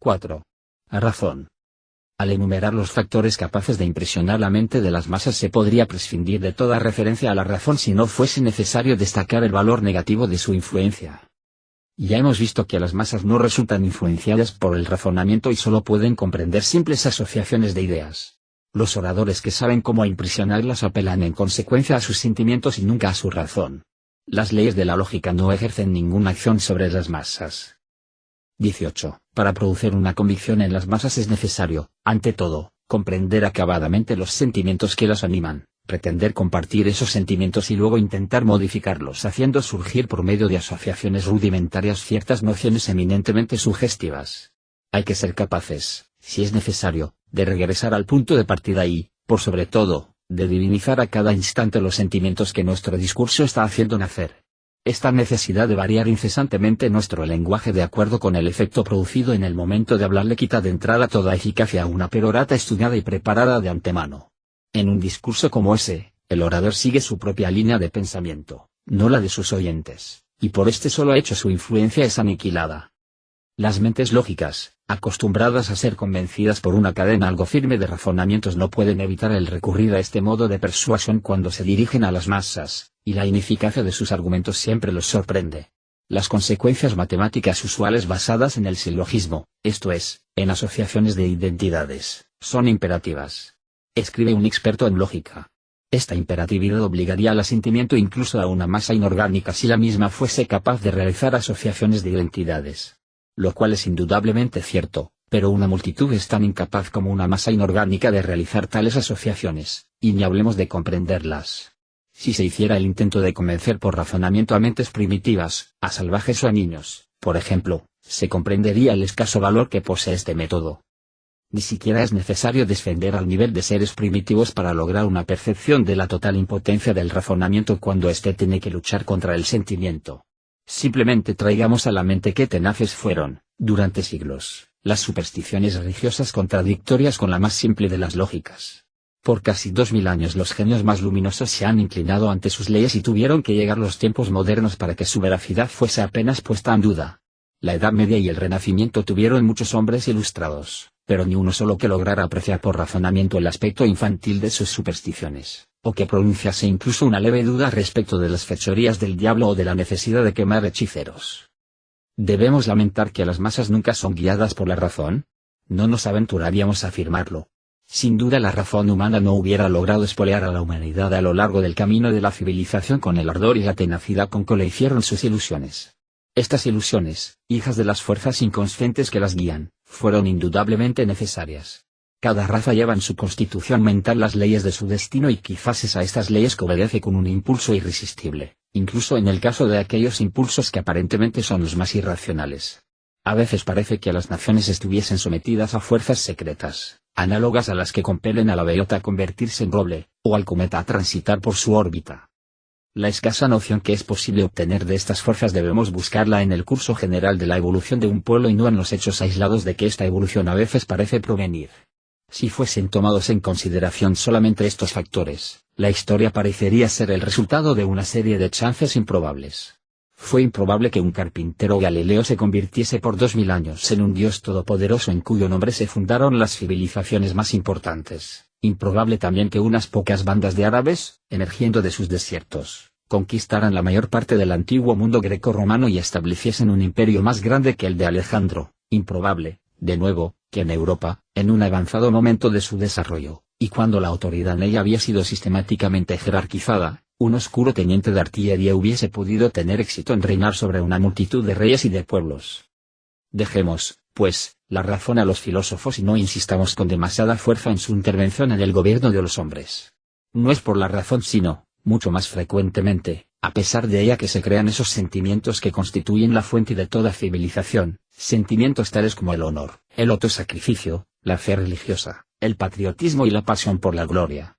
4. Razón. Al enumerar los factores capaces de impresionar la mente de las masas se podría prescindir de toda referencia a la razón si no fuese necesario destacar el valor negativo de su influencia. Ya hemos visto que las masas no resultan influenciadas por el razonamiento y solo pueden comprender simples asociaciones de ideas. Los oradores que saben cómo impresionarlas apelan en consecuencia a sus sentimientos y nunca a su razón. Las leyes de la lógica no ejercen ninguna acción sobre las masas. 18. Para producir una convicción en las masas es necesario, ante todo, comprender acabadamente los sentimientos que las animan, pretender compartir esos sentimientos y luego intentar modificarlos haciendo surgir por medio de asociaciones rudimentarias ciertas nociones eminentemente sugestivas. Hay que ser capaces, si es necesario, de regresar al punto de partida y, por sobre todo, de divinizar a cada instante los sentimientos que nuestro discurso está haciendo nacer. Esta necesidad de variar incesantemente nuestro lenguaje de acuerdo con el efecto producido en el momento de hablar le quita de entrada toda eficacia a una perorata estudiada y preparada de antemano. En un discurso como ese, el orador sigue su propia línea de pensamiento, no la de sus oyentes, y por este solo hecho su influencia es aniquilada. Las mentes lógicas, acostumbradas a ser convencidas por una cadena algo firme de razonamientos no pueden evitar el recurrir a este modo de persuasión cuando se dirigen a las masas, y la ineficacia de sus argumentos siempre los sorprende. Las consecuencias matemáticas usuales basadas en el silogismo, esto es, en asociaciones de identidades, son imperativas. Escribe un experto en lógica. Esta imperatividad obligaría al asentimiento incluso a una masa inorgánica si la misma fuese capaz de realizar asociaciones de identidades. Lo cual es indudablemente cierto, pero una multitud es tan incapaz como una masa inorgánica de realizar tales asociaciones, y ni hablemos de comprenderlas. Si se hiciera el intento de convencer por razonamiento a mentes primitivas, a salvajes o a niños, por ejemplo, se comprendería el escaso valor que posee este método. Ni siquiera es necesario descender al nivel de seres primitivos para lograr una percepción de la total impotencia del razonamiento cuando éste tiene que luchar contra el sentimiento. Simplemente traigamos a la mente qué tenaces fueron, durante siglos, las supersticiones religiosas contradictorias con la más simple de las lógicas. Por casi 2000 años los genios más luminosos se han inclinado ante sus leyes y tuvieron que llegar los tiempos modernos para que su veracidad fuese apenas puesta en duda. La Edad Media y el Renacimiento tuvieron muchos hombres ilustrados, pero ni uno solo que lograra apreciar por razonamiento el aspecto infantil de sus supersticiones, o que pronunciase incluso una leve duda respecto de las fechorías del diablo o de la necesidad de quemar hechiceros. ¿Debemos lamentar que las masas nunca son guiadas por la razón? No nos aventuraríamos a afirmarlo. Sin duda la razón humana no hubiera logrado espolear a la humanidad a lo largo del camino de la civilización con el ardor y la tenacidad con que lo hicieron sus ilusiones. Estas ilusiones, hijas de las fuerzas inconscientes que las guían, fueron indudablemente necesarias. Cada raza lleva en su constitución mental las leyes de su destino y quizás es a estas leyes que obedece con un impulso irresistible, incluso en el caso de aquellos impulsos que aparentemente son los más irracionales. A veces parece que las naciones estuviesen sometidas a fuerzas secretas, análogas a las que compelen a la bellota a convertirse en roble, o al cometa a transitar por su órbita. La escasa noción que es posible obtener de estas fuerzas debemos buscarla en el curso general de la evolución de un pueblo y no en los hechos aislados de que esta evolución a veces parece provenir. Si fuesen tomados en consideración solamente estos factores, la historia parecería ser el resultado de una serie de chances improbables. Fue improbable que un carpintero Galileo se convirtiese por 2000 años en un dios todopoderoso en cuyo nombre se fundaron las civilizaciones más importantes. Improbable también que unas pocas bandas de árabes, emergiendo de sus desiertos, conquistaran la mayor parte del antiguo mundo greco-romano y estableciesen un imperio más grande que el de Alejandro. Improbable, de nuevo, que en Europa, en un avanzado momento de su desarrollo, y cuando la autoridad en ella había sido sistemáticamente jerarquizada, un oscuro teniente de artillería hubiese podido tener éxito en reinar sobre una multitud de reyes y de pueblos. Dejemos, pues, la razón a los filósofos y no insistamos con demasiada fuerza en su intervención en el gobierno de los hombres. No es por la razón sino, mucho más frecuentemente, a pesar de ella que se crean esos sentimientos que constituyen la fuente de toda civilización, sentimientos tales como el honor, el autosacrificio, la fe religiosa, el patriotismo y la pasión por la gloria.